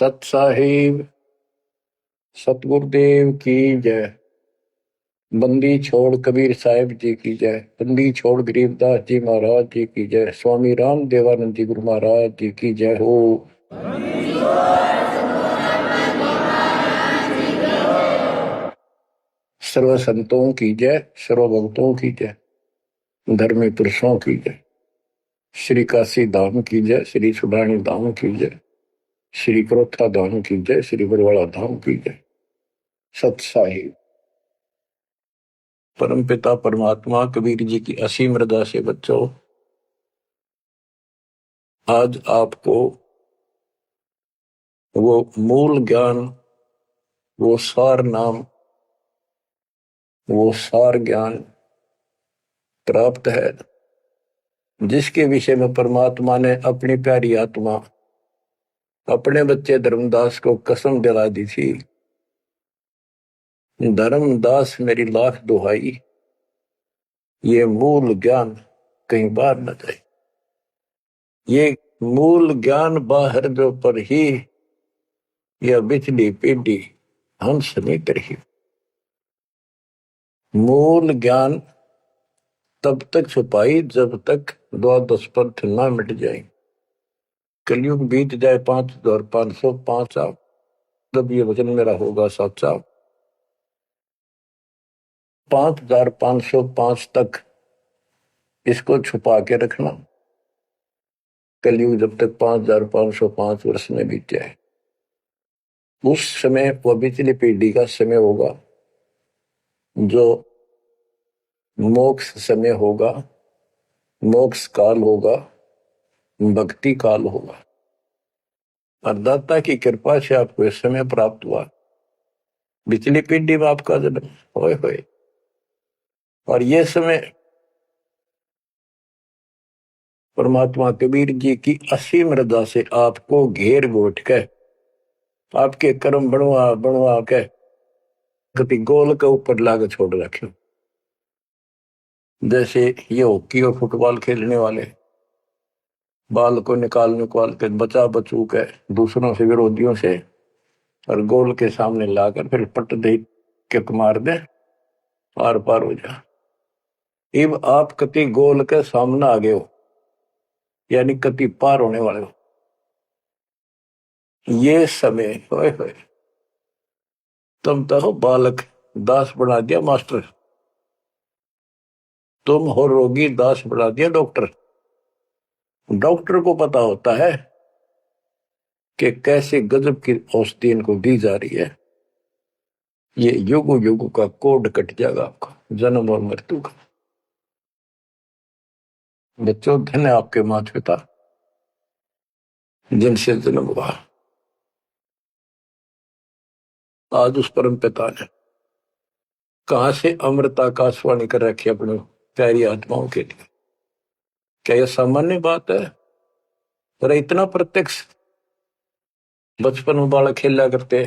सत साहिब सतगुरुदेव की जय। बंदी छोड़ कबीर साहिब जी की जय। बंदी छोड़ गरीबदास जी महाराज जी की जय। स्वामी राम देवानंद जी गुरु महाराज जी की जय हो। सर्व संतों की जय, सर्व भक्तों की जय, धर्मी पुरुषों की जय। श्री काशी धाम की जय, श्री सुडानी धाम की जय, श्री क्रोथा धाम की जय, श्री बरवाड़ा धाम की जय। सत साहिब परम पिता परमात्मा कबीर जी की असीम रजा से बच्चों, आज आपको वो मूल ज्ञान, वो सार नाम, वो सार ज्ञान प्राप्त है, जिसके विषय में परमात्मा ने अपनी प्यारी आत्मा अपने बच्चे धर्मदास को कसम दिला दी थी। धर्मदास मेरी लाख दुहाई, ये मूल ज्ञान कहीं बाहर न जाए। ये मूल ज्ञान बाहर जो पर ही यह बिजली पीढ़ी हंस नहीं करी। मूल ज्ञान तब तक छुपाई जब तक द्वादश पंथ न मिट जाए। कलयुग बीत जाए 5505 साल, तब ये वचन मेरा होगा सच्चा। 5505 तक इसको छुपा के रखना। कलयुग जब तक 5505 वर्ष में बीत जाए, उस समय वह बिचली पीढ़ी का समय होगा जो मोक्ष समय होगा, मोक्ष काल होगा, भक्ति काल होगा। और दाता की कृपा से आपको इस समय प्राप्त हुआ। बिचली पीढ़ी में आपका जन्म होए होए, और ये समय परमात्मा कबीर जी की असीम रजा से आपको घेर घोट के आपके कर्म बनवा बनवा के कभी गोल के ऊपर लाग छोड़ रखे। जैसे ये हॉकी और फुटबॉल खेलने वाले बाल को निकाल के बचा बचू के दूसरों से, विरोधियों से, और गोल के सामने लाकर फिर पट दे के मार दे, आर पार हो जा। अब आप कति गोल के सामने आ गए हो, यानी कति पार होने वाले हो। ये समय होए होए तुम तो हो बालक, दास बना दिया मास्टर। तुम हो रोगी, दास बना दिया डॉक्टर। डॉक्टर को पता होता है कि कैसे गजब की औषधि इनको दी जा रही है। ये युग युग का कोड कट जाएगा आपका, जन्म और मृत्यु का। बच्चों, धन्य आपके माता पिता जिनसे जन्म हुआ। आज उस परम पिता ने कहां से अमृत आकाशवाणी कर रखी अपनी प्यारी आत्माओं के लिए। क्या यह सामान्य बात है? पर इतना प्रत्यक्ष बचपन में बालक खेला करते,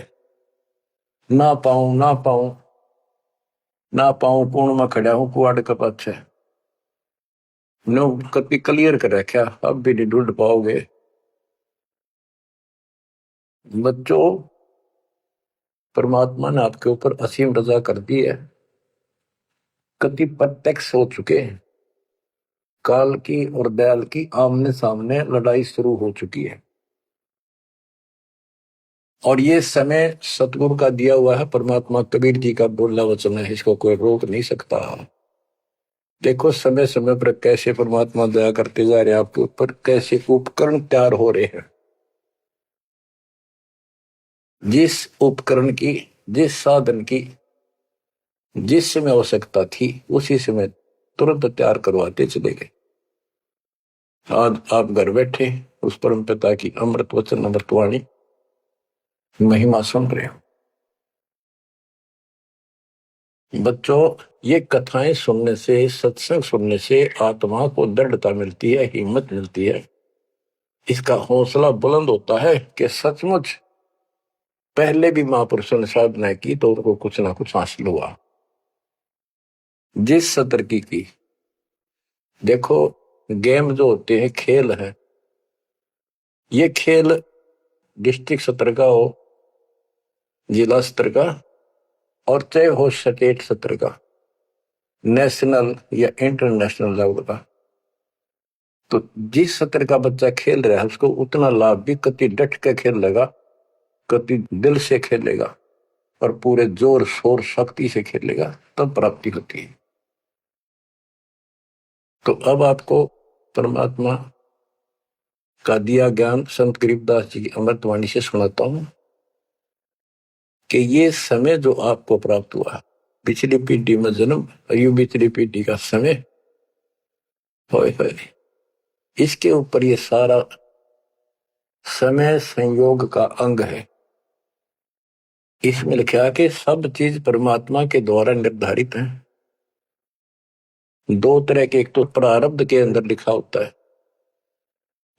ना पाऊं ना पाऊं ना पाऊं, कूण में खड़ा हूं कुआड़ के पाछे। नो कभी क्लियर कर रखा, अब भी नहीं ढूंढ पाओगे। बच्चों, परमात्मा ने आपके ऊपर असीम रजा कर दी है। कति प्रत्यक्ष हो चुके हैं। काल की और दयाल की आमने सामने लड़ाई शुरू हो चुकी है, और ये समय सतगुरु का दिया हुआ है। परमात्मा कबीर जी का बोला वचन है, इसको कोई रोक नहीं सकता। देखो समय समय पर कैसे परमात्मा दया करते जा रहे हैं आपके ऊपर, कैसे उपकरण तैयार हो रहे हैं। जिस उपकरण की, जिस साधन की जिस समय आवश्यकता थी, उसी समय तुरंत तैयार करवाते चले गए। आज आप घर बैठे उस परम पिता की अमृत वचन अमृतवाणी महिमा सुन रहे हो। बच्चों, ये कथाएं सुनने से, सत्संग सुनने से आत्मा को दृढ़ता मिलती है, हिम्मत मिलती है। इसका हौसला बुलंद होता है कि सचमुच पहले भी महापुरुषों ने साधना की तो उनको कुछ ना कुछ हासिल हुआ। जिस सतर की देखो, गेम जो होते हैं, खेल है, ये खेल डिस्ट्रिक्ट स्तर का हो, जिला स्तर का, और चाहे हो स्टेट स्तर का, नेशनल या इंटरनेशनल लेवल का, तो जिस स्तर का बच्चा खेल रहा है उसको उतना लाभ भी कति डट के खेलेगा, कति दिल से खेलेगा और पूरे जोर शोर शक्ति से खेलेगा, तब प्राप्ति होती है। तो अब आपको परमात्मा का दिया ज्ञान संत गरीबदास जी की अमृतवाणी से सुनाता हूं कि ये समय जो आपको प्राप्त हुआ, पिछली पीढ़ी में जन्म, अयु पिछली पीढ़ी का समय, होए होए, इसके ऊपर ये सारा समय संयोग का अंग है। इसमें लिखा कि सब चीज परमात्मा के द्वारा निर्धारित है। दो तरह के, एक तो प्रारब्ध के अंदर लिखा होता है,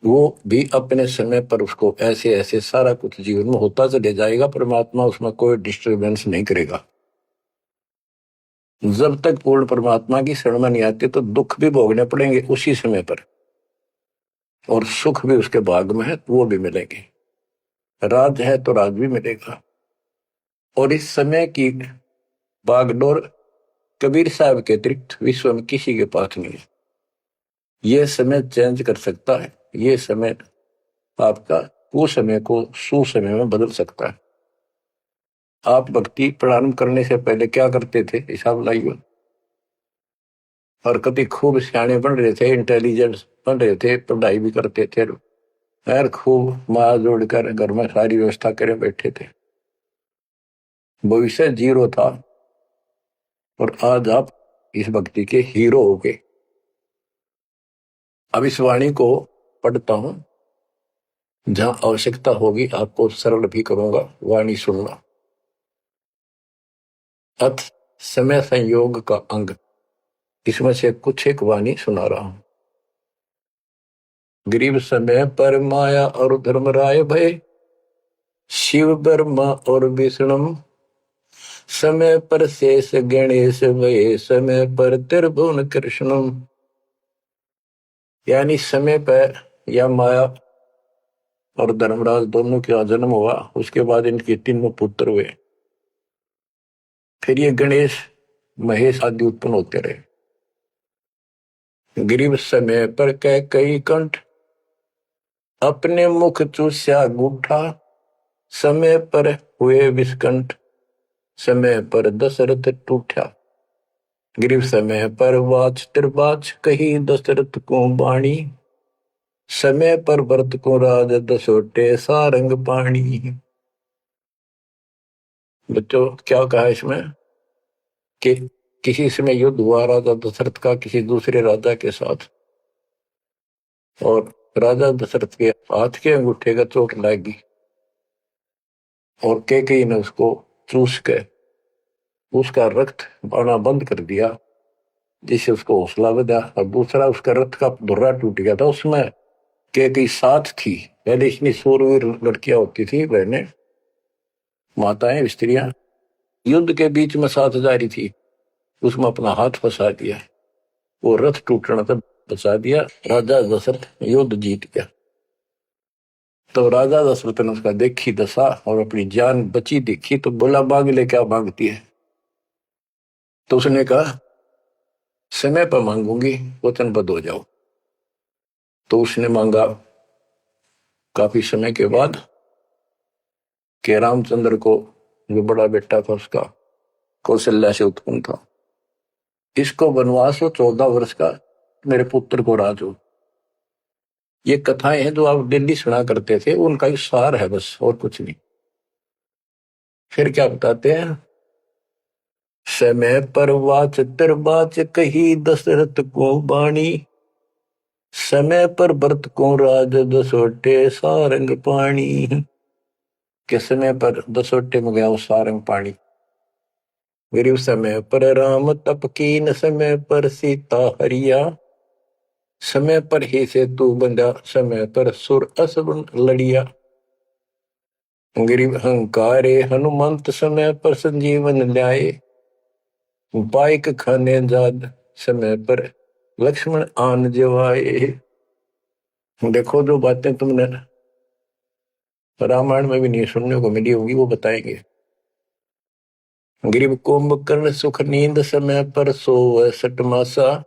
वो भी अपने समय पर उसको ऐसे ऐसे सारा कुछ जीवन में होता चले जाएगा, परमात्मा उसमें कोई डिस्टर्बेंस नहीं करेगा। जब तक पूर्ण परमात्मा की शरण में नहीं आते तो दुख भी भोगने पड़ेंगे उसी समय पर, और सुख भी उसके भाग में है तो वो भी मिलेंगे, राज है तो राज भी मिलेगा। और इस समय की बागडोर कबीर साहब के अतिरिक्त विश्व में किसी के पास नहीं है। यह समय चेंज कर सकता है, ये समय आपका कुसमय को सुसमय में बदल सकता है। आप भक्ति प्रारंभ करने से पहले क्या करते थे, हिसाब लाइए। और कभी खूब सियाने बन रहे थे, इंटेलिजेंस बन रहे थे, पढ़ाई भी करते थे, यार खूब माँ जोड़कर घर में सारी व्यवस्था करे बैठे थे, भविष्य जीरो था। और आज आप इस भक्ति के हीरो हो गए। अब इस वाणी को पढ़ता हूं, जहां आवश्यकता होगी आपको सरल भी करूंगा, वाणी सुनना। अथ समय संयोग का अंग, इसमें से कुछ एक वाणी सुना रहा हूं। गरीब समय पर माया और धर्मराय भय, शिव ब्रह्मा और विष्णु, समय पर शेष गणेश भय, समय पर त्रिभुवन कृष्णम। यानी समय पर या माया और धर्मराज दोनों का जन्म हुआ, उसके बाद इनके तीनों पुत्र हुए, फिर ये गणेश महेश आदि उत्पन्न होते रहे। गरीब समय पर कह कई कंठ, अपने मुख चूस्या गूठा, समय पर हुए विस्कंठ, समय पर दशरथ टूठा। गरीब समय पर वाच त्रिबाच, कही दशरथ को बाणी, समय पर भरत को राज दसोटे सारंग पाणी। बच्चों क्या कहा इसमें कि किसी समय युद्ध हुआ राजा दशरथ का किसी दूसरे राजा के साथ, और राजा दशरथ के हाथ के अंगूठे का चोट लगी और कैकेयी ने उसको चूस के उसका रक्त आना बंद कर दिया, जिससे उसको हौसला बढ़ा। और दूसरा उसका रथ का धुर्रा टूट गया था, उसमें कैकेयी साथ थी। पहले इतनी शूरवीर लड़कियां होती थी, बहनें, माताएं, स्त्रियां, युद्ध के बीच में साथ जा रही थी, उसमें अपना हाथ फंसा दिया, वो रथ टूटने तक बचा दिया, राजा दशरथ युद्ध जीत गया। तो राजा दशरथ ने उसका देखी दशा और अपनी जान बची देखी, तो बोला मांग ले, क्या मांगती है? तो उसने कहा समय पर मांगूंगी, वचनबद्ध हो जाओ। तो उसने मांगा काफी समय के बाद कि रामचंद्र को, जो बड़ा बेटा था उसका, कौशल्या से उत्पन्न था, इसको वनवास हो 14 वर्ष का, मेरे पुत्र को राज हो। ये कथाएं हैं जो आप दिल्ली सुना करते थे, उनका ही सार है बस, और कुछ नहीं। फिर क्या बताते हैं, समय पर वाच त्रिबाच, कही दशरथ को बाणी, समय पर भरत को राज दसोटे सारंग पाणी। के समय पर दसोटे में गया वो सारंग पाणी। गरीब समय पर राम तप कीन, समय पर सीता हरिया, समय पर ही से तू बंधा, समय पर सुर असुर लड़िया। गरीब अहंकारे हनुमंत, समय पर संजीवन ल्याए, बाइक खाने जाद, समय पर लक्ष्मण आन जवाए। देखो जो बातें तुमने रामायण में भी नहीं सुनने को मिली होगी, वो बताएंगे। ग्रीव कुंभकर्ण सुख नींद समय पर सोवै सठ मासा,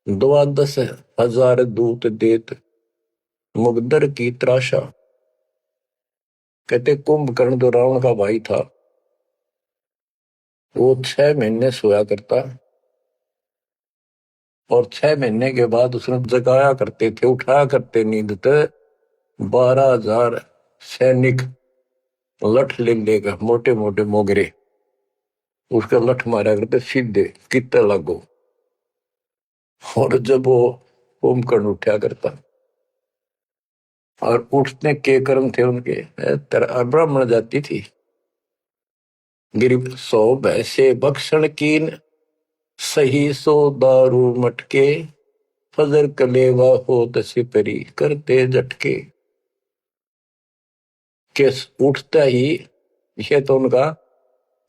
12,000 दूत देत मुगदर की त्राशा। कहते कुंभकर्ण जो रावण का भाई था, वो 6 महीने सोया करता, और 6 महीने के बाद उसने जगाया करते थे, उठाया करते नींद से 12,000 सैनिक लठ ले लेकर, मोटे मोटे मोगरे, उसका लठ मारा करते सीधे कितने लागो। और जब वो कुंभकर्ण उठा करता, और उठने के कर्म थे उनके, ब्राह्मण जाति थी। गिर सो भैसे भक्षण कीन, सही सो दारू मटके, फजर कलेवा हो सिपरी करते झटके। के उठता ही, ये तो उनका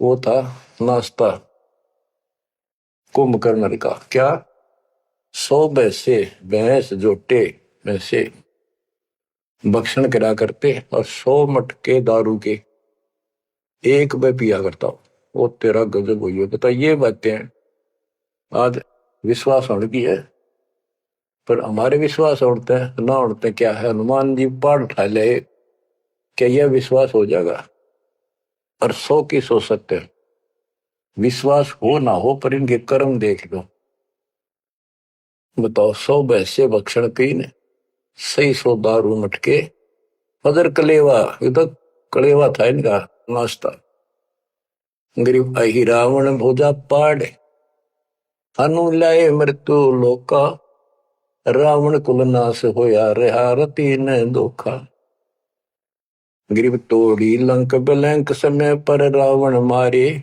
वो था नाश्ता कुंभकर्ण का। क्या? 100 भैंसे, भैंस जोटे भैंसे भक्षण करा करते, और 100 मटके दारू के एक में पिया करता। वो तेरा गजब हुई बता। ये बातें आज विश्वास होने की है, पर हमारे विश्वास उड़ते हैं ना उड़ते क्या है। हनुमान जी पाठ उठा ले, क्या यह विश्वास हो जाएगा? और 100 की सो सकते हैं, विश्वास हो ना हो, पर इनके कर्म देख लो। बताओ, 100 भैंसे भक्षण कीन, सही 100 दारू मटके, फजर कलेवा, ये तो कलेवा था इनका नाश्ता। गरीब अहि रावण भोजा पाड़, हनु लाए मृत्यु लोका, रावण कुल नाश होया रहा रति न धोखा। गरीब तोड़ी लंक बिलंक, समय पर रावण मारे,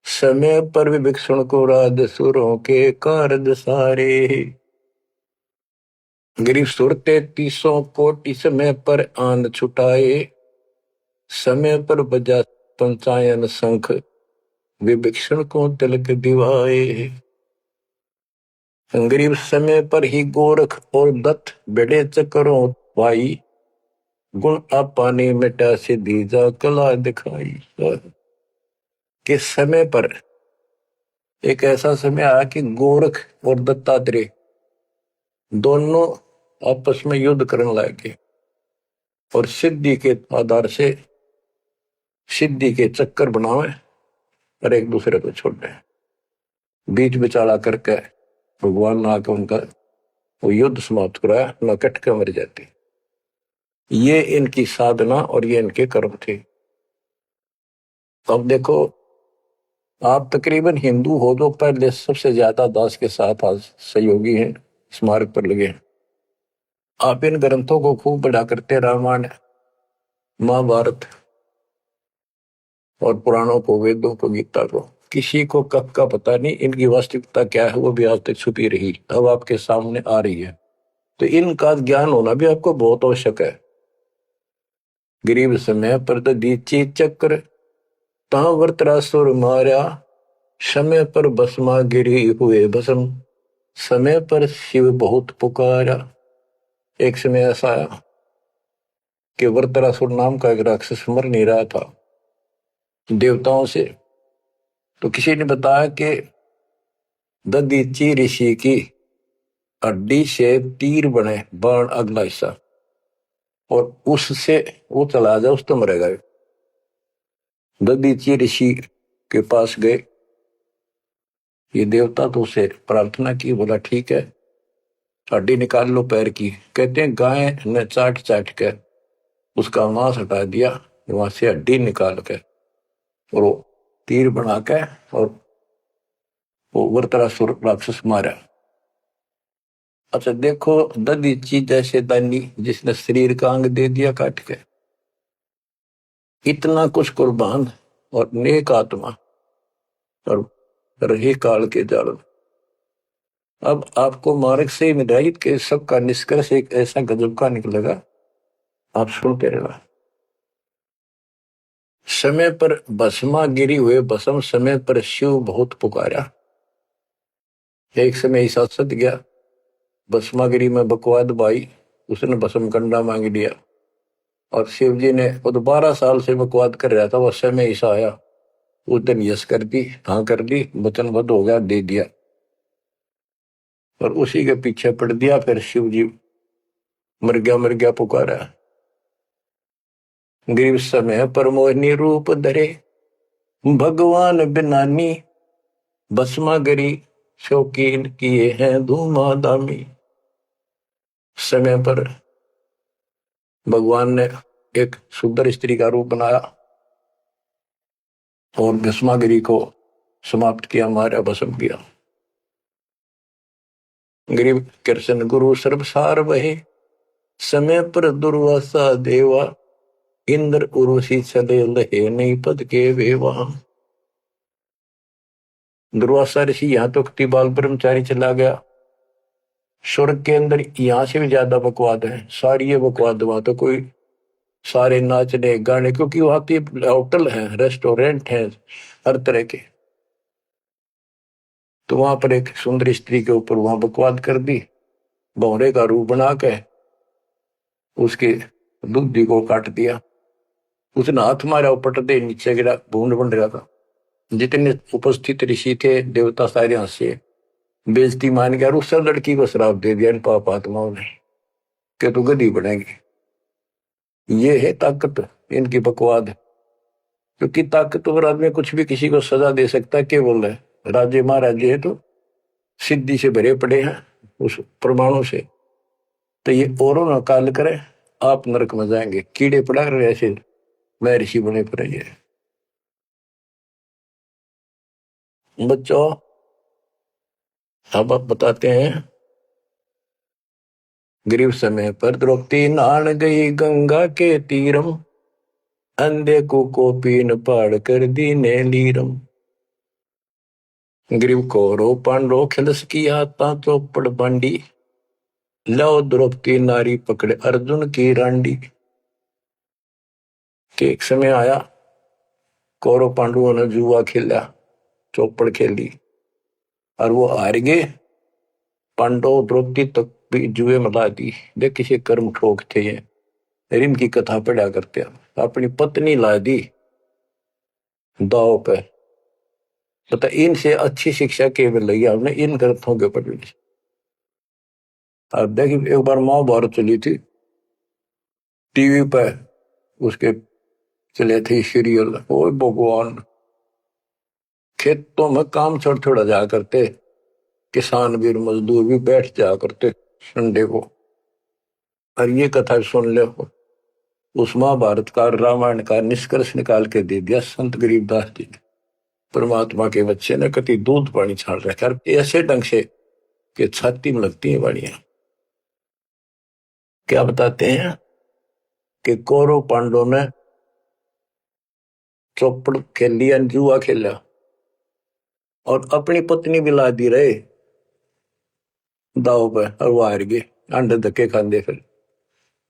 समय पर विभीषण को राज सुरों के कारज सारे। गरीब सुर 33 कोटि, समय पर आन छुटाए, समय पर बजा पंचायन शंख, विभीषण को तिलक दिवाए। गरीब समय पर ही गोरख और दत्त बड़े चक्रों पाई, गुण आपा ने मिटा से दीजा कला दिखाई। किस समय पर एक ऐसा समय आया कि गोरख और दत्तात्रेय दोनों आपस में युद्ध करने लगे, और सिद्धि के आधार से सिद्धि के चक्कर बनावे और एक दूसरे को छोड़ दे। बीच बिचारा करके भगवान ने आकर उनका वो युद्ध समाप्त कराया, न कट के मर जाती। ये इनकी साधना और ये इनके कर्म थे। अब देखो, आप तकरीबन हिंदू हो तो पहले सबसे ज्यादा दास के साथ आज सहयोगी हैं, स्मारक पर लगे हैं। आप इन ग्रंथों को खूब पढ़ा करते, रामायण, महाभारत और पुराणों को, वेदों को, गीता को। किसी को कब का पता नहीं, इनकी वास्तविकता क्या है वो भी आज तक छुपी रही, अब आपके सामने आ रही है। तो इनका ज्ञान होना भी आपको बहुत आवश्यक है। गरीब समय पर दीची चक्र, ता वृत्रासुर मारा, समय पर भस्मा गिरी हुए भस्म, समय पर शिव बहुत पुकारा। एक समय ऐसा आया कि वृत्रासुर नाम का एक राक्षस मर नहीं रहा था देवताओं से, तो किसी ने बताया कि ददीची ऋषि की हड्डी से तीर बने, बाण अगला हिस्सा, और उससे वो चला जाए उस तो मरेगा। ददीची ऋषि के पास गए, ये देवता तो उसे प्रार्थना की, बोला ठीक है हड्डी निकाल लो पैर की। कहते हैं गाय ने चाट चाट के उसका मांस हटा दिया, वहां से हड्डी निकाल के और वो तीर बना के और वो वृत्रासुर राक्षस मारा। अच्छा देखो, ददीची जैसे दानी जिसने शरीर का अंग दे दिया काट के, इतना कुछ कुर्बान और नेक आत्मा और रही काल के जाल। अब आपको मार्ग से हिदायत के सबका निष्कर्ष एक ऐसा गजब का निकलेगा, आप सुनते रहना। समय पर भस्मा गिरी हुए भस्म, समय पर शिव बहुत पुकारा। एक समय ऐसा सद गया, भस्मागिरी में बकवाद भाई, उसने भस्म कंडा मांग लिया, और शिव जी ने वो तो 12 साल से बकवाद कर रहा था, वो समय ऐसा आया, उस दिन यस कर दी, हाँ कर दी, वचनबद्ध हो गया, दे दिया, और उसी के पीछे पड़ दिया। फिर शिव जी मर गया पुकारा। ग्रीव समय पर मोहिनी रूप धरे, भगवान बिनानी, भस्मा गरी शौकीन किए हैं धूमाधामी। समय पर भगवान ने एक सुंदर स्त्री का रूप बनाया और भस्मागिरी को समाप्त किया, मारा, भस्म किया। गरीब कृष्ण गुरु सर्वसार वहे, समय पर दुर्वासा देवा, इंद्र उर्वशी चले लहे नहीं पद के वेवा। दुर्वासा ऋषि यहां तो बाल ब्रह्मचारी चला गया, स्वर्ग के अंदर यहां से भी ज्यादा बकवाद है, सारी ये बकवाद। वहां तो कोई सारे नाचने गाने, क्योंकि वहां की होटल है, रेस्टोरेंट है, हर तरह के। तो वहां पर एक सुंदर स्त्री के ऊपर वहां बकवाद कर दी, भौरे का रूप बना के उसके बुद्धि को काट दिया। उसने हाथ मारा, उपट दे नीचे गिरा, भूड बन रहा था। जितने उपस्थित ऋषि थे, देवता, सारे हंसे, बेइज्जती मान गया। उस लड़की को श्राप दे दिया इन पाप आत्माओं ने कि तू गधी बनेगी। ये है ताकत इनकी, बकवाद। क्योंकि ताकतवर आदमी कुछ भी किसी को सजा दे सकता है, केवल है राजे महाराजे है तो सिद्धि से भरे पड़े हैं उस प्रमाणों से। तो ये औरों ना काल करे, आप नरक में जाएंगे, कीड़े पड़ा रहे ऐसे मैं ऋषि बने पड़े। ये बच्चों अब आप बताते हैं, गरीब समय पर द्रौपदी नहान गई गंगा के तीरम, अंधे को पीन पाड़ कर दीने लीरम। ग्रीव कौरो पांडो खिलस की आता चौपड़ बांडी, लो द्रौपदी नारी पकड़े अर्जुन की रांडी। के एक समय आया, कौरव पांडवों ने जुआ खेला, चौपड़ खेली, और वो हार गए। पांडव द्रौपदी तक भी जुए में ला दी। देख किसी कर्म ठोक थे ये, इनकी कथा पढ़ा करते। अपनी पत्नी ला दी दाव पे। पता इनसे अच्छी शिक्षा केवल लगी हमने इन ग्रंथों के ऊपर। अब देखिए, एक बार महाभारत चली थी टीवी पे, उसके चले थे सीरियल। ओ भगवान, खेतों में काम छोड़ छोड़ा जा करते, किसान भी मजदूर भी बैठ जा करते संडे को, और ये कथा सुन ले। उस महाभारत का, रामायण का निष्कर्ष निकाल के दे दिया संत गरीबदास जी ने। परमात्मा के बच्चे ने कति दूध पानी छाड़ रखा ऐसे ढंग से कि छाती में लगती है वाणियां। क्या बताते हैं कि कौरव पांडवों ने चौपड़ खेल लिया, जुआ खेला, और अपनी पत्नी भी ला दी रहे दाव पे, और वो हार गए, अंडे धक्के खाते। फिर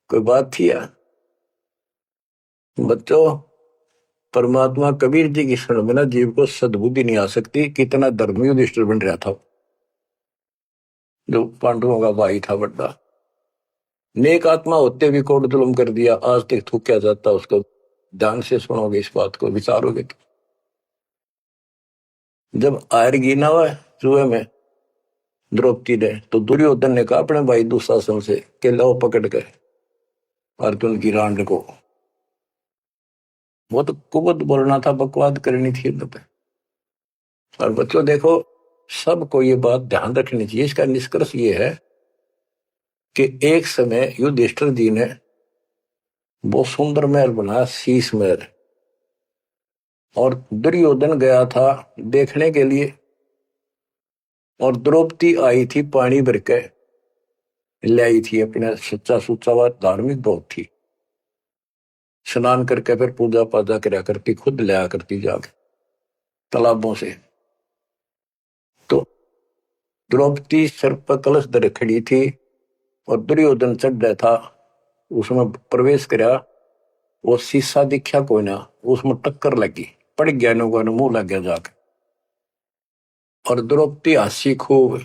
कोई बात थी यार बच्चों। परमात्मा कबीर जी की शरण में ना जीव को सद्बुद्धि नहीं आ सकती। कितना धर्मी युधिष्ठिर बन रहा था, जो पांडवों का भाई था बड़ा, नेक आत्मा होते भी कोट जुल्म कर दिया, आज तक थूका जाता उसको। ध्यान से सुनोगे इस बात को, विचारोगे तो। जब आयरगी ना हुआ जुए में द्रौपदी ने, तो दुर्योधन ने कहा अपने भाई दुशासन से कि लो पकड़ कर अर्जुन की रांड को। वो तो कुबत बोलना था, बकवाद करनी थी पे। और बच्चों देखो, सबको ये बात ध्यान रखनी चाहिए। इसका निष्कर्ष ये है कि एक समय युधिष्ठिर जी ने बहुत सुंदर महल बनाया, शीश महल, और दुर्योधन गया था देखने के लिए, और द्रौपदी आई थी पानी भर के ले आई थी। अपने सच्चा सुच्चा बात, धार्मिक बहुत थी, स्नान करके फिर पूजा पाजा कराया करती, खुद लिया करती जाके तालाबों से। तो द्रौपदी सर पर कलश धरे खड़ी थी, और दुर्योधन चढ़ रहा था, उसमें प्रवेश कराया। वो शीशा दिखा कोई ना, उसमें टक्कर लगी, पड़ गया, नुका मुंह लग गया जाके। और द्रौपदी हंसी खूब,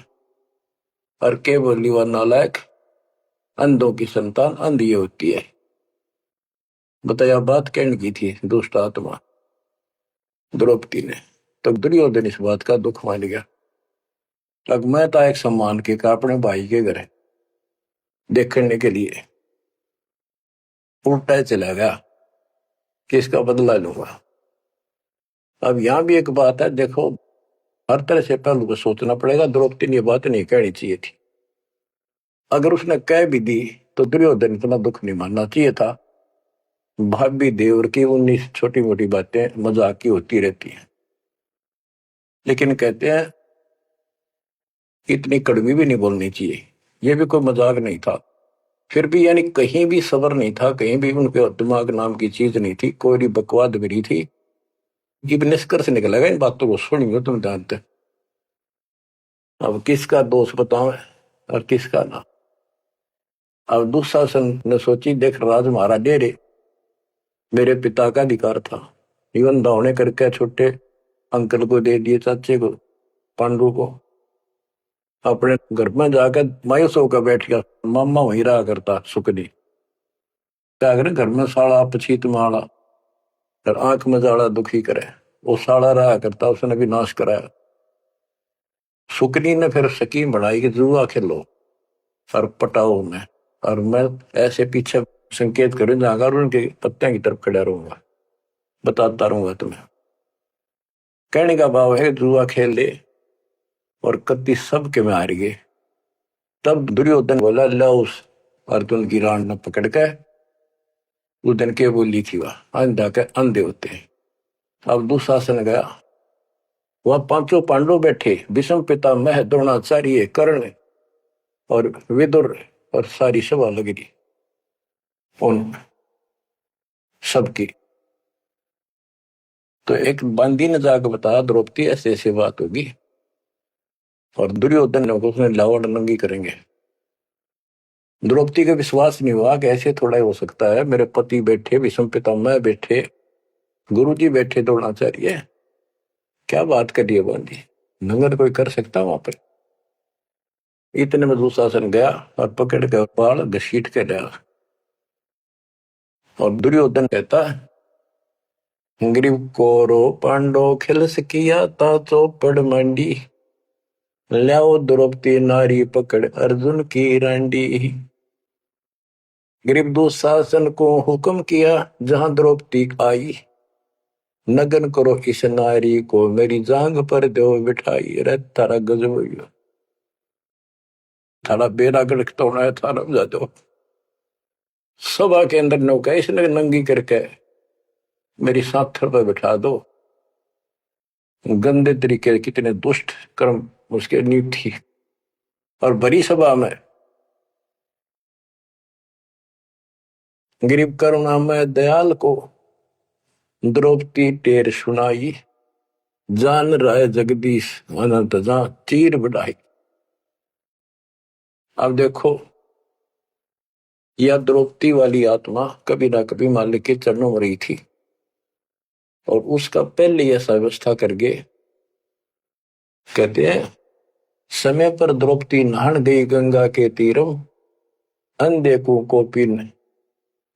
और के बोली, वह नालायक, अंधों की संतान अंधी होती है। बताया बात कहने की थी दुष्ट आत्मा द्रौपदी ने। तो दुर्योधन इस बात का दुख मान गया। अब मैं था एक सम्मान के का अपने भाई के घर देखने के लिए उल्टा चला गया कि इसका बदला लूंगा। अब यहां भी एक बात है, देखो हर तरह से पहलू को सोचना पड़ेगा। द्रौपदी ने ये बात नहीं कहनी चाहिए थी। अगर उसने कह भी दी तो दुर्योधन इतना दुख नहीं मानना चाहिए था। भाभी देवर की 19 छोटी मोटी बातें मजाक की होती रहती हैं, लेकिन कहते हैं इतनी कड़वी भी नहीं बोलनी चाहिए। ये भी कोई मजाक नहीं था। फिर भी यानी कहीं भी सबर नहीं था, कहीं भी उनके दिमाग नाम की चीज नहीं थी, कोई बकवाद भी नहीं थी। ये निष्कर्ष निकलेगा इन बातों को सुनियो तुम जानते। अब किसका दोष बताओ और किसका ना। अब दुशासन ने सोची, देख राज हमारा डेरे मेरे पिता का अधिकार था, जीवन दावने करके छोटे अंकल को दे दिए, चाचे को पांडु को। अपने घर में जाकर मायूस होकर बैठ गया। मामा वहीं रहा करता सुखनी। क्या करे घर में साड़ा पछीत माड़ा और आंख में जाड़ा दुखी करे, वो साड़ा रहा करता, उसने भी नाश कराया। सुकनी ने फिर स्कीम बढ़ाई कि जुआ खेलो और पटाओ में, और मैं ऐसे पीछे संकेत करूं जाकर उनके पत्तियां की तरफ खड़ा रहूंगा, बताता रहूंगा तुम्हें। कहने का भाव है जुआ खेल ले और कत्ती सबके में हार गए। तब दुर्योधन बोला, ला उस अर्जुन की रान न पकड़ के। उस दिन के बोली थी वह अंधा के अंधे होते हैं। अब दुशासन गया, वह पांचों पांडव बैठे, भीष्म पितामह द्रोणाचार्य कर्ण और विदुर, और सारी सभा लग रही उन सबकी। तो एक बंदी ने जाकर बताया द्रौपदी ऐसे ऐसी बात होगी, और दुर्योधन ने उसने लावण नंगी करेंगे। द्रौपदी का विश्वास नहीं हुआ कि ऐसे थोड़ा ही हो सकता है। मेरे पति बैठे, भीष्म पितामह बैठे, गुरुजी बैठे, द्रोणाचार्य, क्या बात कर रही है बंदी, नंगर कोई कर सकता वहां पर। इतने में दुशासन गया और पकड़ के बाल घसीट के लिया। और दुर्योधन कहता है, ग्रीव कोरो पांडो खिलस किया ता चौपड़ मंडी, ल्याओ द्रौपदी नारी पकड़ अर्जुन की रांडी। ग्रीव दुशासन को हुक्म किया जहां द्रौपदी आई, नगन करो इस नारी को मेरी जांग पर दो बिठाई। अरे तारा गजब हो गया, थारा बेरा गड़कता होना है, थारा जा दो। सभा के अंदर नौका इसने नंगी करके मेरी साथर पर बिठा दो। गंदे तरीके, कितने दुष्ट कर्म उसके नींव थी। और बड़ी सभा में गरीब करुणा में दयाल को द्रौपदी टेर सुनाई, जान राय जगदीश अनंत जा चीर बढ़ाई। अब देखो यह द्रौपदी वाली आत्मा कभी ना कभी मालिक के चरणों में रही थी, और उसका पहले ऐसा व्यवस्था करके कहते हैं, समय पर द्रौपदी नहान गई गंगा के तीरम, अंधे को कोपिन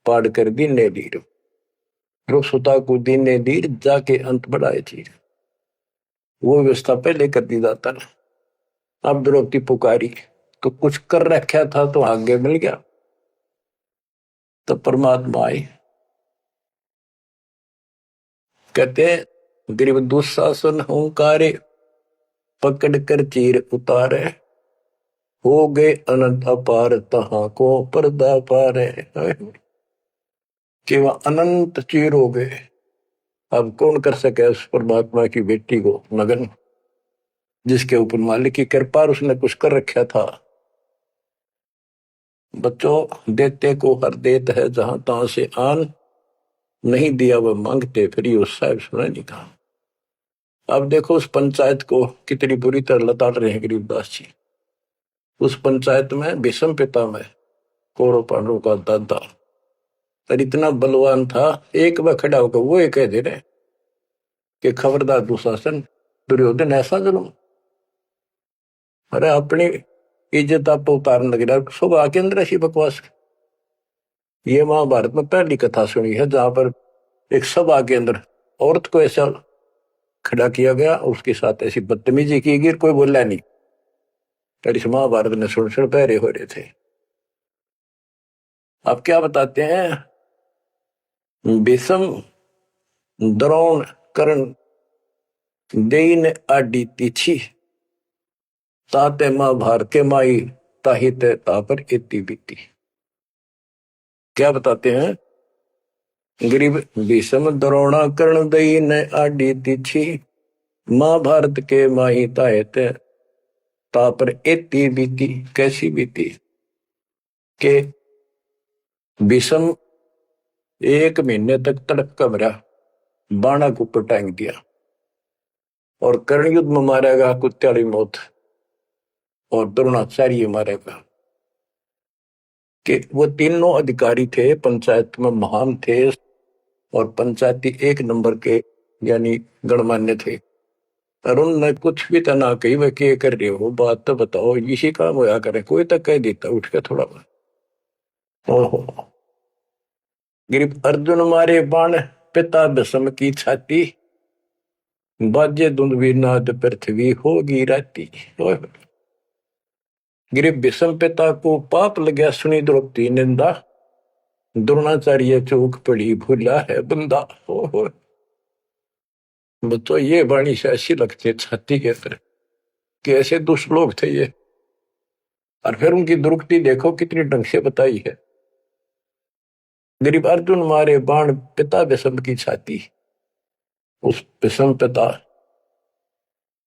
पाड़ कर दीने दीर, सुता को दीने दीर जाके अंत बढ़ाए चीर। वो व्यवस्था पहले कर दी जाता ना। अब द्रौपदी पुकारी तो कुछ कर रखा था तो आगे मिल गया। तो परमात्मा आई, कहते गरीब दुशासन हुंकारे, पकड़ कर चीर उतारे, हो गए अनंत अपार तहां को पर्दा पारे। कि वह अनंत चीर हो गए। अब कौन कर सके उस परमात्मा की बेटी को नगन, जिसके ऊपर मालिक की कृपा उसने कुछ कर रखा था। बच्चों देते को हर देत है, जहां तहां से आन नहीं दिया वह मांगते फिर उस साहब सुना नहीं कहा। अब देखो उस पंचायत को कितनी बुरी तरह लताड़ रहे हैं गरीबदास जी। उस पंचायत में भीष्म पितामह कौरव पांडवों का दादा और इतना बलवान था, एक बार खड़ा होकर वो कह दे रहे कि खबरदार दुशासन, दुर्योधन ऐसा जुल्म। अरे अपनी इज्जत आप उतारने लग रहा, सुबह के अंदर ऐसी बकवास। ये महाभारत में पहली कथा सुनी है जहां पर एक सभा के अंदर औरत को ऐसा खड़ा किया गया, उसके साथ ऐसी बदतमीजी की गई, कोई बोला नहीं। पर इस महाभारत ने सुन पहरे हो रहे थे। अब क्या बताते हैं, भीष्म द्रोण कर्ण देइन आडी तीछी ताते महाभारत के माई ताहित तापर इति बीती। क्या बताते हैं, गरीब भीष्म द्रोण कर्ण देइन आडी तीछी महाभारत के माई ताहित तापर इति बीती। कैसी बीती के भीष्म 1 महीने तक तड़प का मरा, बाणा को ऊपर टांग दिया, और कर्ण युद्ध में मारेगा कुत्त्याली मौत, और द्रोणाचार्य मारेगा। कि वो तीनों अधिकारी थे, पंचायत में महान थे, और पंचायती 1 नंबर के यानी गणमान्य थे। और उनने कुछ भी तना कही, वह क्या कर रहे हो, बात तो बताओ, इसी काम होया करे, कोई तक कह देता उठ के थोड़ा बहुत। ओहो, गिरिप अर्जुन मारे बाण पिता भीष्म की छाती, बाजे दुंदवी नाद पृथ्वी होगी राती। गिरिप भीष्म पिता को पाप लगा, सुनी द्रौपदी निंदा, द्रोणाचार्य चौक पड़ी भूला है बंदा। ओहो, तो ये वाणी से ऐसी लगती है छाती के तरह कि ऐसे दुष्ट लोग थे ये। और फिर उनकी दुर्गति देखो कितनी ढंग से बताई है। गरीब अर्जुन मारे बाण पिता भीष्म की छाती, उस भीष्म पिता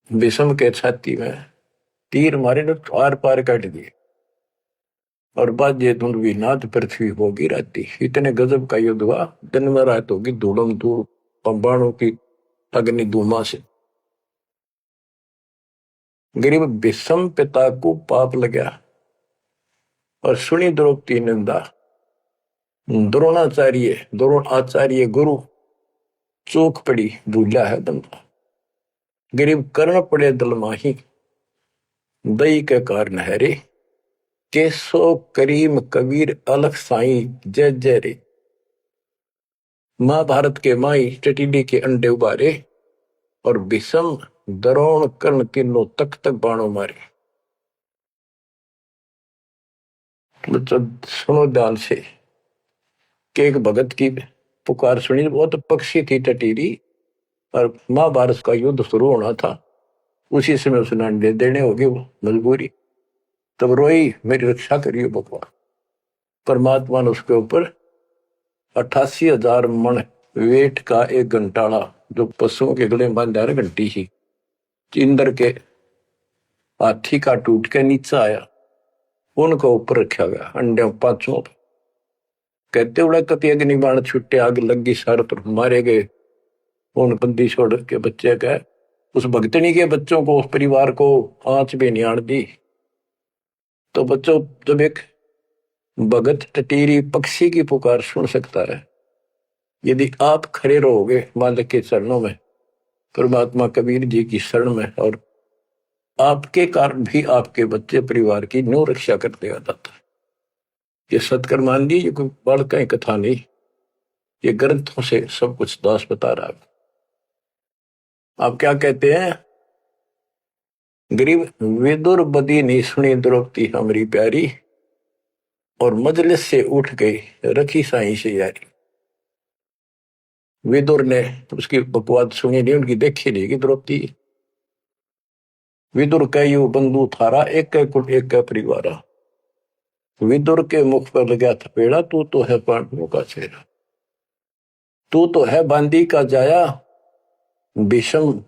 भीष्म के छाती में तीर मारे ने आर पार काट दिए, और बाजे धुंधवी नाद पृथ्वी होगी राती। इतने गजब का युद्ध हुआ, दिन में रात होगी धूलम धूल, बाणों की अग्नि धूमा से। गरीब भीष्म पिता को पाप लगा, और सुनी द्रौपदी निंदा, द्रोण आचार्य गुरु चौक पड़ी भूला है बंदा। गरीब कर्ण पड़े दल माही, दई के कारण है रे, केसो करीम कबीर अलख साई जय जय रे। महाभारत के माई टटीडी के अंडे उबारे, और भीष्म द्रोण कर्ण तीनों तक तक बाणों मारे। बच्चों सुनो ध्यान से कि एक भगत की पुकार सुनी, बहुत पक्षी थी टटीरी, और महाभारत का युद्ध शुरू होना था, उसी समय उसने अंडे देने होगी वो मजबूरी। तब रोई, मेरी रक्षा करिए भगवान। परमात्मा ने उसके ऊपर 88,000 मन वेट का एक घंटाड़ा, जो पशुओं के गले में बांधा घंटी ही, इंद्र के हाथी का टूट के नीचे आया, उनको ऊपर रखा गया अंडे 5 कहते उड़ा कति अग्नि बाण छुट्टे, आग लगी सारे तरफ मारे गए। उन बंदी छोड़ के बच्चे का, उस भगतनी के बच्चों को, उस परिवार को आंच भी नहीं आन दी। तो बच्चों, जब एक भगत टटीरी पक्षी की पुकार सुन सकता है, यदि आप खड़े रहोगे मालिक के चरणों में, परमात्मा कबीर जी की शरण में, और आपके कारण भी आपके बच्चे परिवार की नो रक्षा कर देगा दाता। ये सत्कर्मान दी, ये कोई बड़ कहीं कथा नहीं, ये ग्रंथों से सब कुछ दास बता रहा है। आप क्या कहते हैं, गरीब विदुर बदी नहीं सुनी द्रौपदी हमारी प्यारी, और मजलिस से उठ गई रखी साई से यारी। विदुर ने उसकी बकवाद सुनी नहीं, उनकी देखी नहीं कि द्रौपदी। विदुर कहो बंधु थारा, एक कुल एक परिवारा। विदुर के मुख पर लगा थपेड़ा, तू तो है पांडवों का चेहरा, तू तो है बांदी का जाया। भीष्म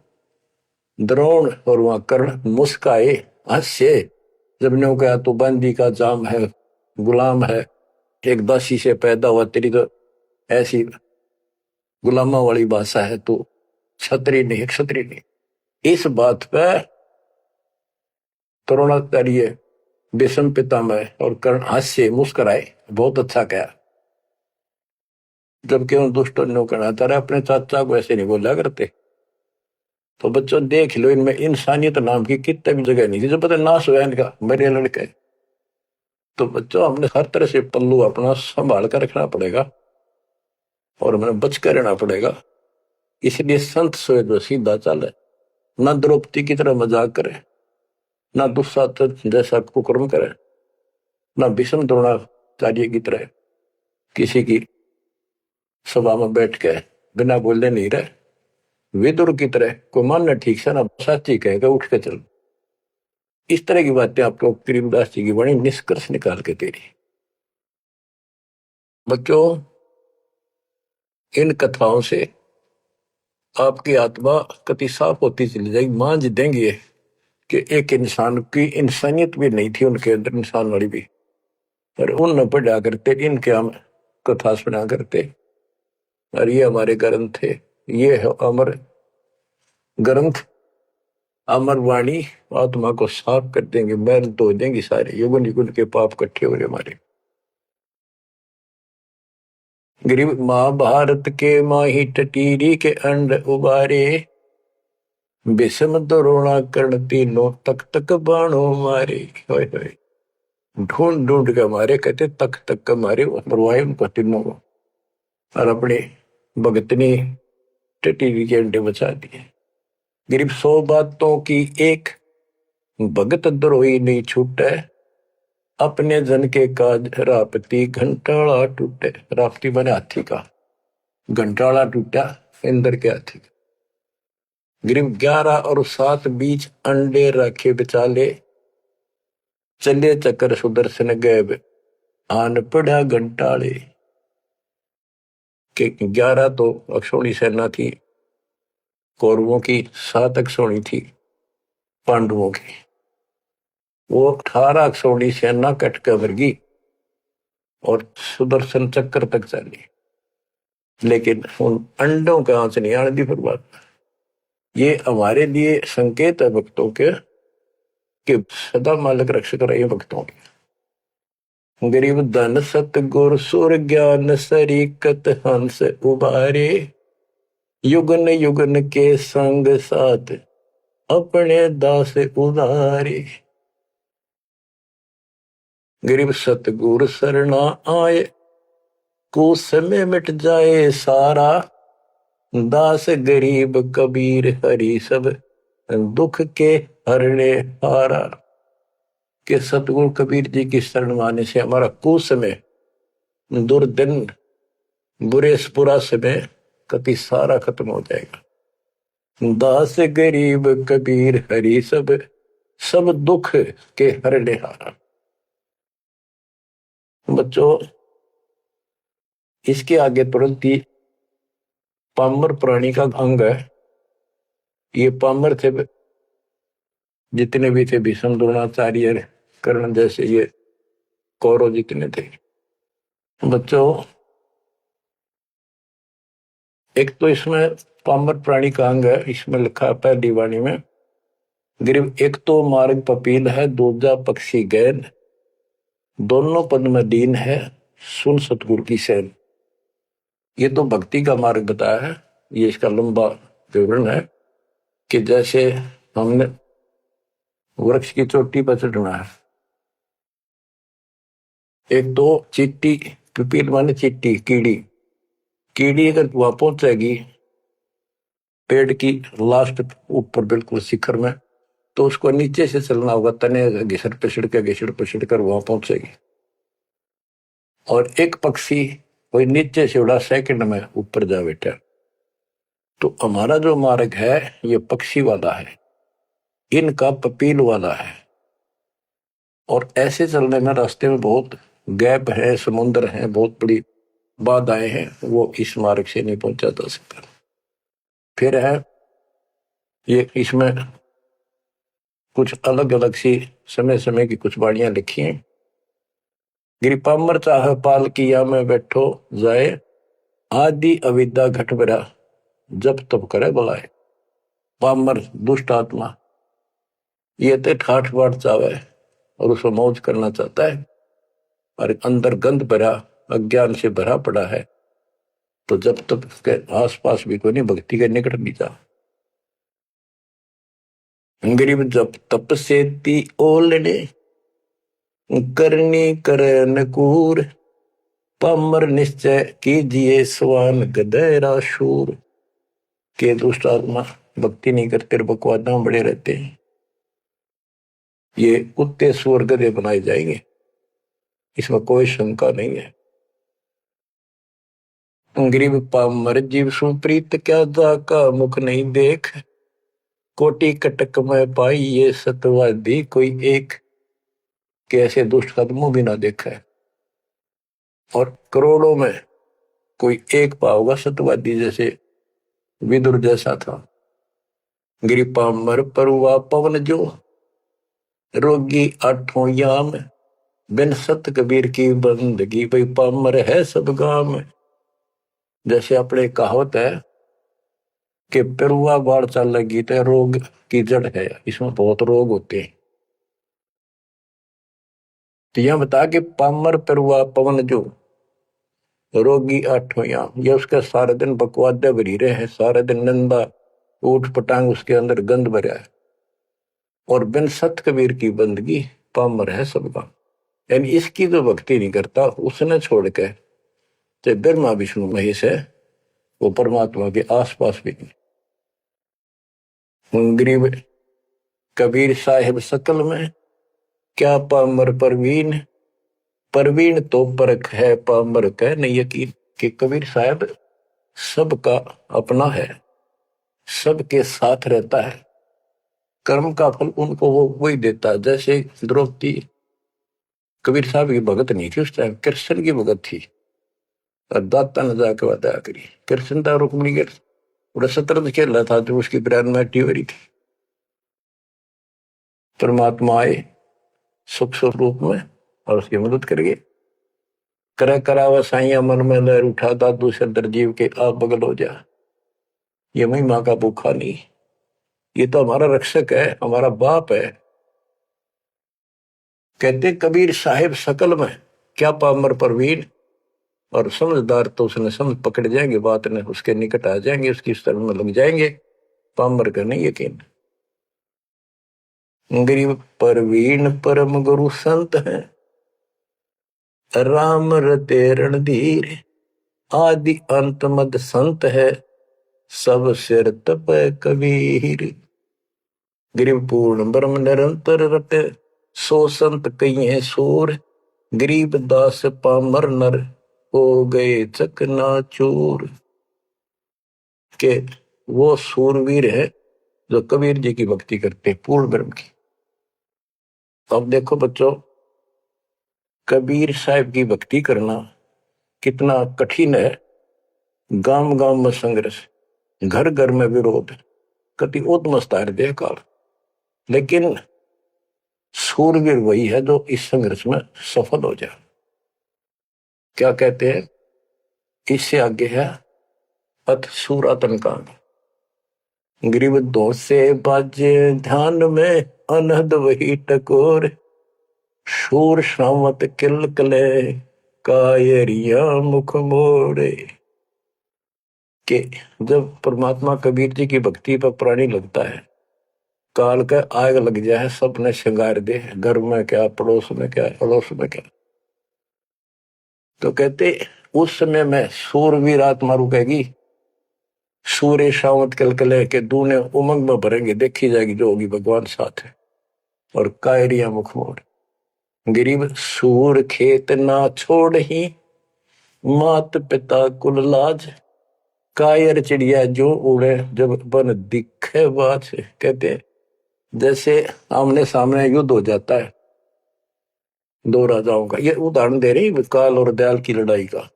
द्रोण और वहां कर्ण मुस्काए हास्य, जब ने कहा तो बांदी का जाम है, गुलाम है, एक दासी से पैदा हुआ, तेरी तो ऐसी गुलामा वाली भाषा है, तो क्षत्रिय नहीं, क्षत्रिय नहीं। इस बात पर द्रोणाचार्य भीष्म पितामह और कर्ण हास्य मुस्कुराए, बहुत अच्छा कहा। जबकि उन दुष्टों ने कहना था अपने चाचा को ऐसे नहीं बोला करते। तो बच्चों देख लो, इनमें इंसानियत नाम की कितने भी जगह नहीं थी, जो पता नाश हुआ इनका, मेरे लड़के तो बच्चों हमने हर तरह से पल्लू अपना संभाल कर रखना पड़ेगा और हमें बच कर रहना पड़ेगा। इसलिए संत सोए जो सीधा चले, ना द्रौपदी की तरह मजाक करे, ना दुस्साहस जैसा कुकर्म करे, ना भीष्म द्रोणाचार्य की तरह किसी की सभा में बैठ के बिना बोले नहीं रहे। विदुर की तरह कोई मानना ठीक से ना साची कहेगा उठ के चल। इस तरह की बातें आपको गरीबदास जी की बड़ी निष्कर्ष निकाल के दे रही। बच्चों इन कथाओं से आपकी आत्मा कति साफ होती चली जाएगी। मान जी देंगे कि एक इंसान की इंसानियत भी नहीं थी उनके अंदर, इंसान वाली भी, पर उन न पढ़ा करते, इनके हम कथा सुना करते। और ये हमारे ग्रंथ थे, ये है अमर ग्रंथ, अमर वाणी आत्मा को साफ कर देंगे, मैल धो देंगे सारे युगन युगन के पाप इकट्ठे हो रहे हमारे। गरीब महाभारत के माही टटीरी के अंड उबारे, विषम द्रोणा कर्ण तीनों तक तक बाणों मारे। ढूंढ ढूंढ के मारे, कहते तक तक मारे, मरवाए उनको तीनों को और अपने भगतनी टटीरी के अंडे बचा दिए। गरीब 100 बातों की एक, भगत द्रोही नहीं छूटे, अपने जन के काज रापती घंटाला टूटे। रापती बने हाथी का, घंटाला टूटा इंद्र के हाथी का। गरीब 11 और 7 बीच अंडे रखे बेचाले, चले चक्कर सुदर्शन गए आन पड़ा घंटाले। के 11 तो अक्षौणी सेना थी कौरवों की, 7 अक्षौणी थी पांडवों की। वो 18 अक्षौणी सेना कट कर वर्गी और सुदर्शन चक्कर तक चली, लेकिन उन अंडों का आंच नहीं आने दी। फिर बात ये हमारे लिए संकेत है भक्तों के कि सदा मालिक रक्षक रहे भक्तों के। गरीब धन सतगुर सुर ज्ञान सरीकत हंस उबारे, युगन युगन के संग साथ अपने दास उदारे। गरीब सतगुर सरना आए, कुछ समय मिट जाए सारा, दास गरीब कबीर हरि सब दुख के हरने हारा। के सतगुरु कबीर जी की शरण माने से हमारा कुछ समय, दुर्दिन, बुरा समय कति सारा खत्म हो जाएगा। दास गरीब कबीर हरि सब सब दुख के हरने हारा। बच्चों इसके आगे तुरंत ही पामर प्राणी का अंग है। ये पामर थे जितने भी थे, भीष्म द्रोणाचार्य कर्ण जैसे ये कौरव जितने थे। बच्चों एक तो इसमें पामर प्राणी का अंग है, इसमें लिखा है पहली वाणी में, गरीब एक तो मार्ग पपील है, दूजा पक्षी गैन, दोनों पद में दीन है, सुन सतगुरु की सैन। ये तो भक्ति का मार्ग बताया है। ये इसका लंबा विवरण है कि जैसे हमने वृक्ष की चोटी पर चढ़ना है, एक तो चीटी, पिपील माने चीटी, कीड़ी, कीड़ी अगर वहां पहुंचेगी पेड़ की लास्ट ऊपर बिल्कुल शिखर में, तो उसको नीचे से चलना होगा, तने घिसड़ पिसड़ कर वहां पहुंचेगी। और एक पक्षी कोई नीचे से उड़ा सेकंड में ऊपर जा बैठा। तो हमारा जो मार्ग है ये पक्षी वाला है, इनका पपील वाला है। और ऐसे चलने में रास्ते में बहुत गैप है, समुद्र है, बहुत बड़ी बाधाएं हैं, वो इस मार्ग से नहीं पहुंचा जा सकता। फिर है ये, इसमें कुछ अलग अलग सी समय समय की कुछ वाणियां लिखी हैं। गिरिपामर चाह पाल किया में बैठो जाए, आदि अविद्या घट बरा जब तब करे बुलाए। पामर दुष्ट आत्मा ये तो ठाठ बाट चावे और उसको मौज करना चाहता है, और अंदर गंद भरा अज्ञान से भरा पड़ा है, तो जब तक उसके आसपास भी कोई नहीं, भक्ति के निकट नहीं जा। गरीब जब तप से ती ओलने, करनी करे नकूर, पामर निश्चय कीजिए स्वान गधेरा शूर। के दुष्ट आत्मा भक्ति नहीं करते, बकवादा बड़े रहते हैं, ये कुत्ते सुअर गधे बनाए जाएंगे, इसमें कोई शंका नहीं है। गरीब पामर जीव सुप्रीत, क्या जाका मुख नहीं देख, कोटि कटक में पाई ये सतवादी कोई एक। कैसे दुष्ट कदमों भी ना देखा है, और करोड़ों में कोई एक पाओगा सतवादी, जैसे विदुर जैसा था। गिरी पामर परुआ पवन जो, रोगी आठों याम, बिन सत कबीर की बंदगी भाई पामर है सब गाम। जैसे अपने कहावत है कि पेरुआ बाढ़ चल लगी तो रोग की जड़ है, इसमें बहुत रोग होते हैं। तो यह बता कि पामर पेरुआ पवन जो, रोगी आठों याम, ये उसका सारे दिन बकवादे भरी रहे हैं, सारे दिन नंदा ऊट पटांग उसके अंदर गंद भरा है। और बिन सत कबीर की बंदगी पामर है सबका, यानी इसकी जो भक्ति नहीं करता उसने छोड़ के चाहे ब्रह्मा विष्णु महेश है, वो परमात्मा के आसपास भी नहीं। गरीब कबीर साहिब सकल में, क्या पामर परवीन, परवीन तो परख है पामर कह नहीं यकीन। कि कबीर साहब सबका अपना है, सबके साथ रहता है, कर्म का फल उनको वो वही देता है। जैसे द्रौपदी कबीर साहब की भगत नहीं थी, उस टाइम कृष्ण की भगत थी, और दाता ने जाके वादा करी। कृष्ण था रुक्मिणी के पूरा शतरंज खेल रहा था, जो उसकी ब्रांड में हो रही थी। परमात्मा आए सुख स्वरूप में और उसकी मदद कर गए। करे करावा साइया मन में लहर उठा, दादू से दरजीव के आप बगल हो जा। ये महिमा का भूखा नहीं, ये तो हमारा रक्षक है, हमारा बाप है। कहते कबीर साहिब सकल में, क्या पामर परवीन, और समझदार तो उसने समझ पकड़ जाएंगे, बात ने उसके निकट आ जाएंगे, उसकी शरण में लग जाएंगे। पामर का नहीं यकीन। गरीब परवीन परम गुरु संत है, राम रते रणधीर, आदि अंत मद संत है, सब सिर तप कबीर। गरीब पूर्ण ब्रह्म निरंतर रटे, सो संत कई है सूर, गरीब दास पामर नर, हो गए चकनाचूर। के वो सूरवीर है जो कबीर जी की भक्ति करते पूर्ण ब्रह्म की। अब देखो बच्चों, कबीर साहब की भक्ति करना कितना कठिन है। गांव गांव में संघर्ष, घर घर में विरोध, कति उद्मस्तार दे काल, लेकिन सूरवीर वही है जो इस संघर्ष में सफल हो जाए। क्या कहते हैं, इससे आगे है अथ सूर आतंकांड। गरीब दो से बाजे ध्यान में, अनहद वही टकोर, शूर श्रावत किल कले, कायरिया मुख मोड़े। कि जब परमात्मा कबीर जी की भक्ति पर प्राणी लगता है, काल का आग लग जाए, सबने श्रृंगार दे, घर में क्या, पड़ोस में क्या, अड़ोस में क्या। तो कहते उस समय में सूरवीर आत्मा रुकेगी, सूर्य शावत कलकले के दूने उमंग में भरेंगे, देखी जाएगी जो होगी भगवान साथ है। और कायरिया मुख मोड़, गरीब सूर खेत ना छोड़ ही, मात पिता कुल लाज, कायर चिड़िया जो उड़े जब बन दिखे बाज। कहते जैसे आमने सामने युद्ध हो जाता है दो राजाओं का, ये उदाहरण दे रही काल और दयाल की लड़ाई का,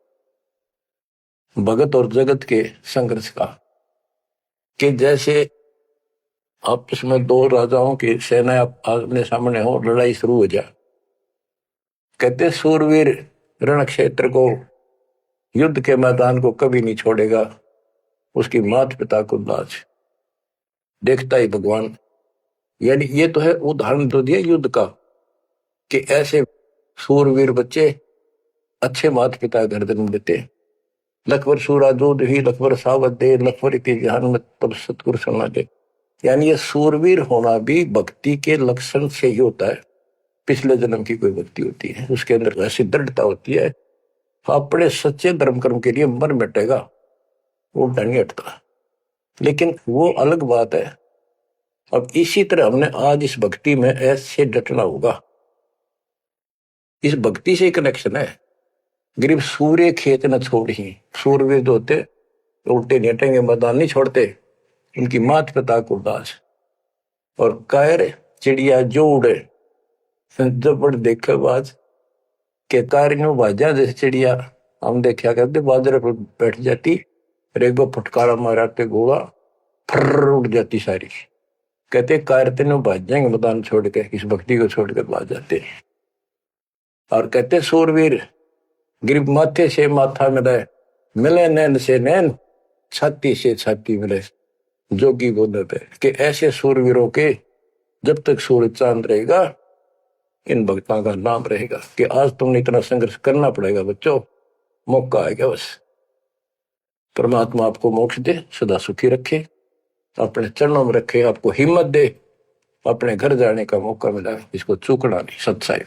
भगत और जगत के संघर्ष का। कि जैसे आपस में दो राजाओं की सेना आमने सामने हो, लड़ाई शुरू हो जाए। कहते सूरवीर रण क्षेत्र को, युद्ध के मैदान को कभी नहीं छोड़ेगा, उसकी माता पिता को लाज, देखता ही भगवान। यानी ये तो है उदाहरण तो दिया युद्ध का, कि ऐसे सूरवीर बच्चे अच्छे माता पिता घर जन्म देते। लखवर सूरा दूध ही लखवर सावत दे, लखवर इति जहान में तब सतगुरु सुना दे। यानी ये सूरवीर होना भी भक्ति के लक्षण से ही होता है। पिछले जन्म की कोई भक्ति होती है, उसके अंदर ऐसी दृढ़ता होती है, अपने सच्चे धर्म कर्म के लिए मर मिटेगा, वो डर नहीं हटता। लेकिन वो अलग बात है। अब इसी तरह हमने आज इस भक्ति में ऐसे डटना होगा। इस भक्ति से कनेक्शन है। गरीब सूर्य खेत न छोड़ ही, सूर्य जो होते उल्टे नहीं हटेंगे, मैदान नहीं छोड़ते, इनकी मात पिता को दास। और कायर चिड़िया जो उड़े, जब बड़ देखे बाज के कार नो बाजा, जैसे चिड़िया हम देखा करते बाजरे पर बैठ जाती, एक बार फटकारा माराते गोला फर उड़ जाती सारी। कहते कार तीनों भाज जाएंगे मैदान छोड़ के, इस भक्ति को छोड़कर भाज जाते। और कहते सूरवीर गरीब माथे से माथा मिले, मिले नैन से नैन, छाती से छाती मिले, जोगी बोले थे कि ऐसे सूरवीरों के जब तक सूरज चांद रहेगा, इन भक्तों का नाम रहेगा। कि आज तुमने इतना संघर्ष करना पड़ेगा बच्चों, मौका आएगा बस। परमात्मा आपको मोक्ष दे, सदा सुखी रखे, अपने चरणों में रखे, आपको हिम्मत दे, अपने घर जाने का मौका मिला, इसको चूकना नहीं। सत्साई।